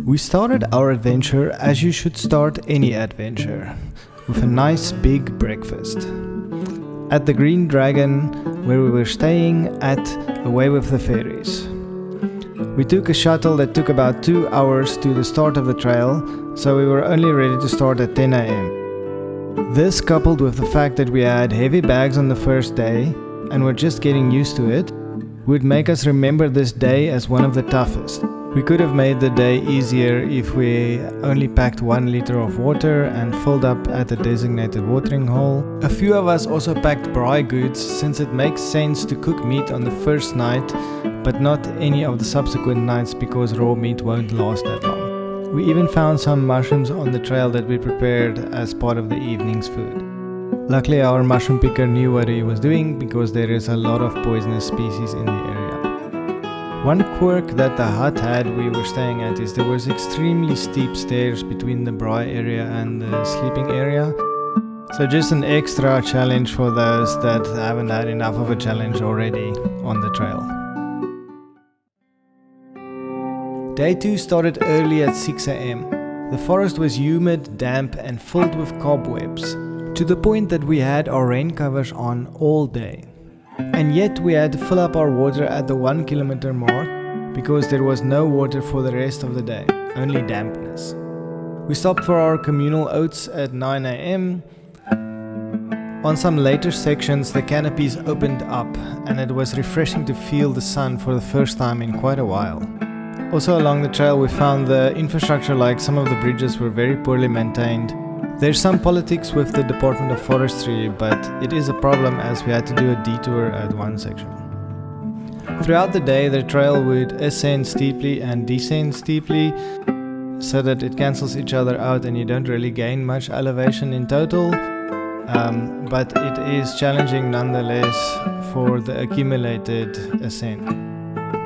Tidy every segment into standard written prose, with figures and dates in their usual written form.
We started our adventure as you should start any adventure, with a nice big breakfast. At the Green Dragon, where we were staying at away with the ferries. We took a shuttle that took about 2 hours to the start of the trail, so we were only ready to start at 10 am. This, coupled with the fact that we had heavy bags on the first day and were just getting used to it, would make us remember this day as one of the toughest. We could have made the day easier if we only packed 1 liter of water and filled up at the designated watering hole. A few of us also packed dry goods, since it makes sense to cook meat on the first night, but not any of the subsequent nights because raw meat won't last that long. We even found some mushrooms on the trail that we prepared as part of the evening's food. Luckily, our mushroom picker knew what he was doing because there is a lot of poisonous species in the area. One quirk that the hut had we were staying at is there was extremely steep stairs between the braai area and the sleeping area. So just an extra challenge for those that haven't had enough of a challenge already on the trail. Day 2 started early at 6 am. The forest was humid, damp and filled with cobwebs, to the point that we had our rain covers on all day. And yet we had to fill up our water at the 1 kilometer mark because there was no water for the rest of the day, only dampness. We stopped for our communal oats at 9 am. On some later sections the canopies opened up and it was refreshing to feel the sun for the first time in quite a while. Also along the trail we found the infrastructure, like some of the bridges, were very poorly maintained. There's some politics with the Department of Forestry, but it is a problem as we had to do a detour at one section. Throughout the day the trail would ascend steeply and descend steeply, so that it cancels each other out and you don't really gain much elevation in total, but it is challenging nonetheless for the accumulated ascent.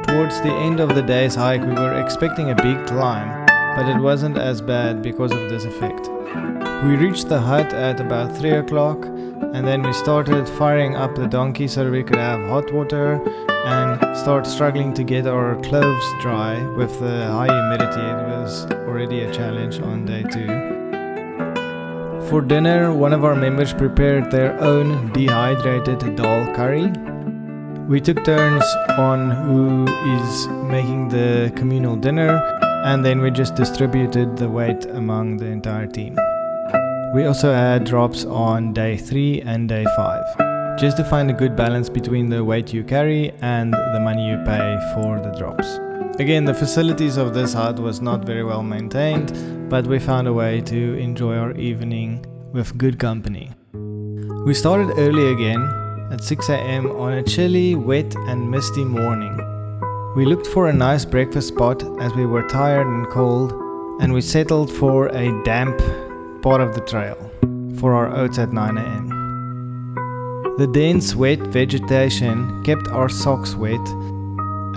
Towards the end of the day's hike we were expecting a big climb, but it wasn't as bad because of this effect. We reached the hut at about 3 o'clock and then we started firing up the donkey so that we could have hot water and start struggling to get our clothes dry with the high humidity. It was already a challenge on day 2. For dinner, one of our members prepared their own dehydrated dal curry. We took turns on who is making the communal dinner, and then we just distributed the weight among the entire team. We also had drops on day 3 and day 5, just to find a good balance between the weight you carry and the money you pay for the drops. Again, the facilities of this hut was not very well maintained, but we found a way to enjoy our evening with good company. We started early again at 6 am on a chilly, wet and misty morning. We looked for a nice breakfast spot as we were tired and cold, and we settled for a damp part of the trail for our oats at 9 am. The dense wet vegetation kept our socks wet,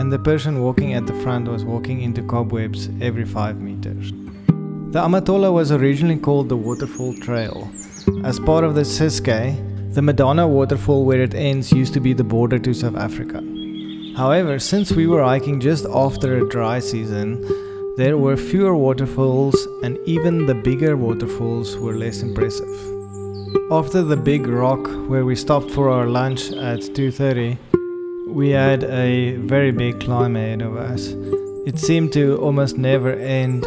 and the person walking at the front was walking into cobwebs every 5 meters. The Amatola was originally called the Waterfall Trail. As part of the Ciskei, the Madonna waterfall where it ends used to be the border to South Africa. However, since we were hiking just after a dry season, there were fewer waterfalls, and even the bigger waterfalls were less impressive. After the big rock where we stopped for our lunch at 2:30, we had a very big climb ahead of us. It seemed to almost never end,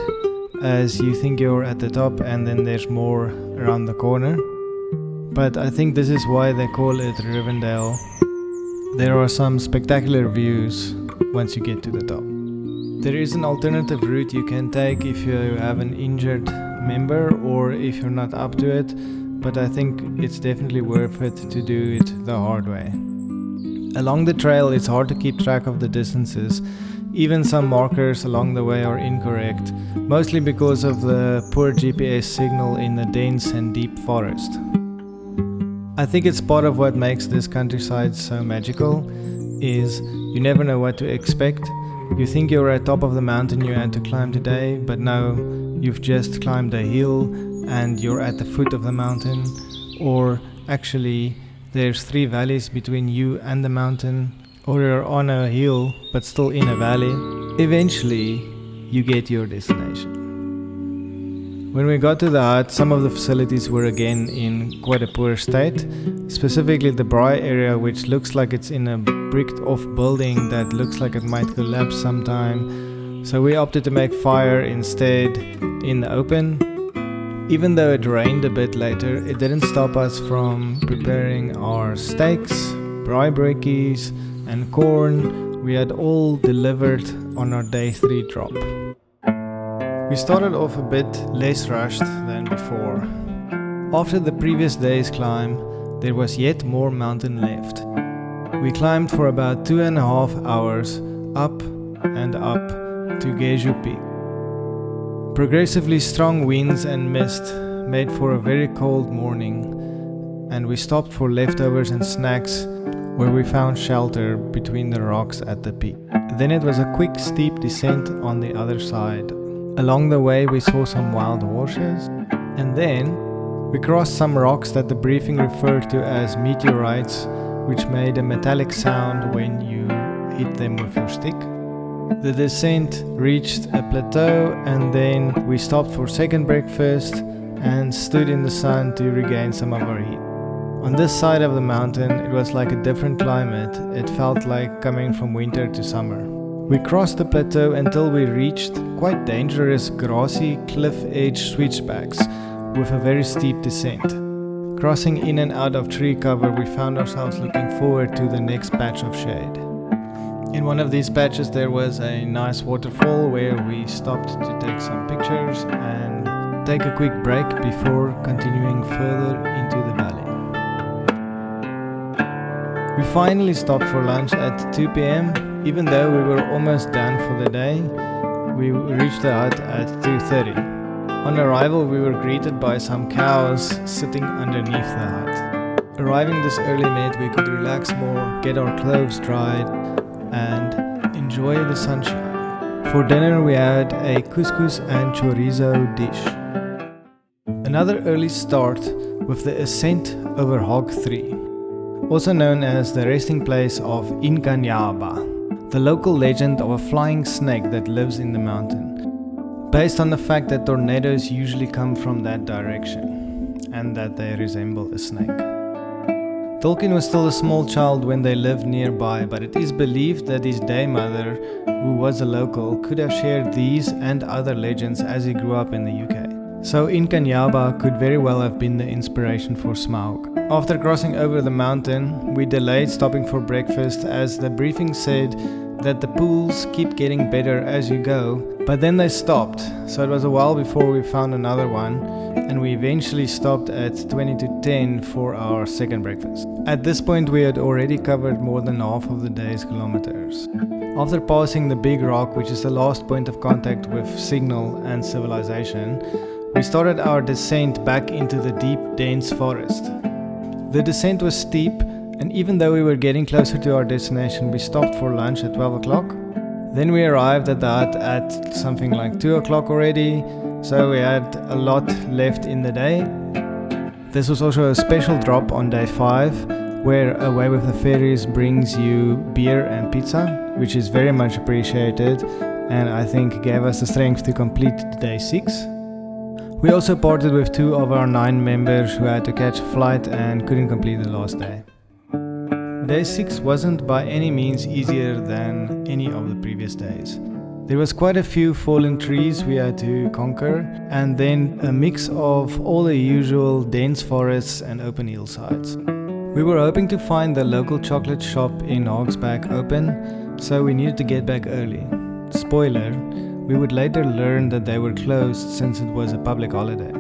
as you think you're at the top and then there's more around the corner. But I think this is why they call it Rivendell. There are some spectacular views once you get to the top. There is an alternative route you can take if you have an injured member or if you're not up to it, but I think it's definitely worth it to do it the hard way. Along the trail it's hard to keep track of the distances. Even some markers along the way are incorrect, mostly because of the poor GPS signal in the dense and deep forest. I think it's part of what makes this countryside so magical, is you never know what to expect. You think you're at top of the mountain you had to climb today, but no, you've just climbed a hill and you're at the foot of the mountain, or actually there's 3 valleys between you and the mountain, or you're on a hill but still in a valley. Eventually you get to your destination. When we got to the hut, some of the facilities were again in quite a poor state, specifically the braai area, which looks like it's in a bricked off building that looks like it might collapse sometime. So we opted to make fire instead in the open. Even though it rained a bit later, it didn't stop us from preparing our steaks, braai brekkies and corn. We had all delivered on our day 3 drop. We started off a bit less rushed than before. After the previous day's climb, there was yet more mountain left. We climbed for about 2.5 hours up and up to Geju Peak. Progressively strong winds and mist made for a very cold morning, and we stopped for leftovers and snacks where we found shelter between the rocks at the peak. Then it was a quick steep descent on the other side. Along the way we saw some wild horses, and then we crossed some rocks that the briefing referred to as meteorites, which made a metallic sound when you hit them with your stick. The descent reached a plateau, and then we stopped for second breakfast and stood in the sun to regain some of our heat. On this side of the mountain it was like a different climate. It felt like coming from winter to summer. We crossed the plateau until we reached quite dangerous grassy cliff edge switchbacks with a very steep descent. Crossing in and out of tree cover, we found ourselves looking forward to the next patch of shade. In one of these patches there was a nice waterfall where we stopped to take some pictures and take a quick break before continuing further into the valley. We finally stopped for lunch at 2 p.m. Even though we were almost done for the day, we reached the hut at 2:30. On arrival, we were greeted by some cows sitting underneath the hut. Arriving this early meant we could relax more, get our clothes dried, and enjoy the sunshine. For dinner, we had a couscous and chorizo dish. Another early start with the ascent over Hog 3, also known as the resting place of Inkanyaba, the local legend of a flying snake that lives in the mountain, based on the fact that tornadoes usually come from that direction and that they resemble a snake. Tolkien was still a small child when they lived nearby, but it is believed that his day mother, who was a local, could have shared these and other legends as he grew up in the UK. So Inkanyaba could very well have been the inspiration for Smaug. After crossing over the mountain, we delayed stopping for breakfast as the briefing said that the pools keep getting better as you go, but then they stopped, so it was a while before we found another one, and we eventually stopped at 20 to 10 for our second breakfast. At this point we had already covered more than half of the day's kilometers. After passing the big rock, which is the last point of contact with signal and civilization, we started our descent back into the deep, dense forest. The descent was steep, and even though we were getting closer to our destination, we stopped for lunch at 12 o'clock. Then we arrived at the hut at something like 2 o'clock already, so we had a lot left in the day. This was also a special drop on day 5, where Away with the Fairies brings you beer and pizza, which is very much appreciated, and I think gave us the strength to complete day 6. We also parted with 2 of our 9 members who had to catch a flight and couldn't complete the last day. Day 6 wasn't by any means easier than any of the previous days. There was quite a few fallen trees we had to conquer, and then a mix of all the usual dense forests and open hillsides. We were hoping to find the local chocolate shop in Hogsback open, so we needed to get back early. Spoiler, we would later learn that they were closed since it was a public holiday.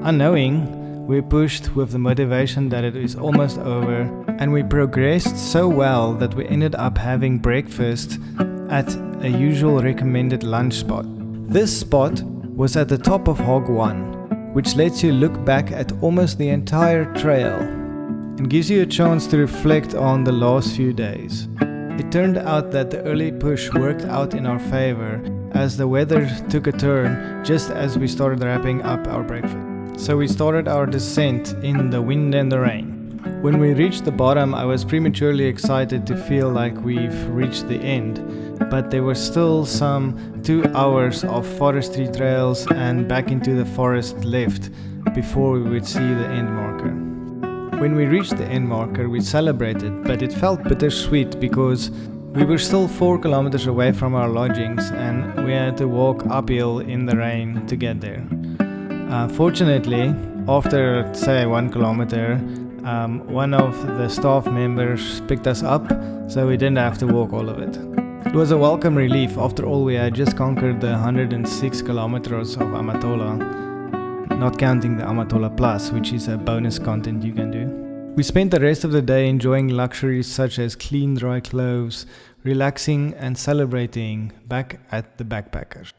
Unknowing, we pushed with the motivation that it is almost over, and we progressed so well that we ended up having breakfast at a usual recommended lunch spot. This spot was at the top of Hog 1, which lets you look back at almost the entire trail and gives you a chance to reflect on the last few days. It turned out that the early push worked out in our favor as the weather took a turn just as we started wrapping up our breakfast. So we started our descent in the wind and the rain. When we reached the bottom, I was prematurely excited to feel like we've reached the end, but there were still some 2 hours of forestry trails and back into the forest left before we would see the end marker. When we reached the end marker, we celebrated, but it felt bittersweet because we were still 4 kilometers away from our lodgings and we had to walk uphill in the rain to get there. Fortunately, after say 1 kilometer, one of the staff members picked us up, so we didn't have to walk all of it. It was a welcome relief. After all, we had just conquered the 106 kilometers of Amatola, not counting the Amatola Plus, which is a bonus content you can do. We spent the rest of the day enjoying luxuries such as clean dry clothes, relaxing and celebrating back at the backpackers.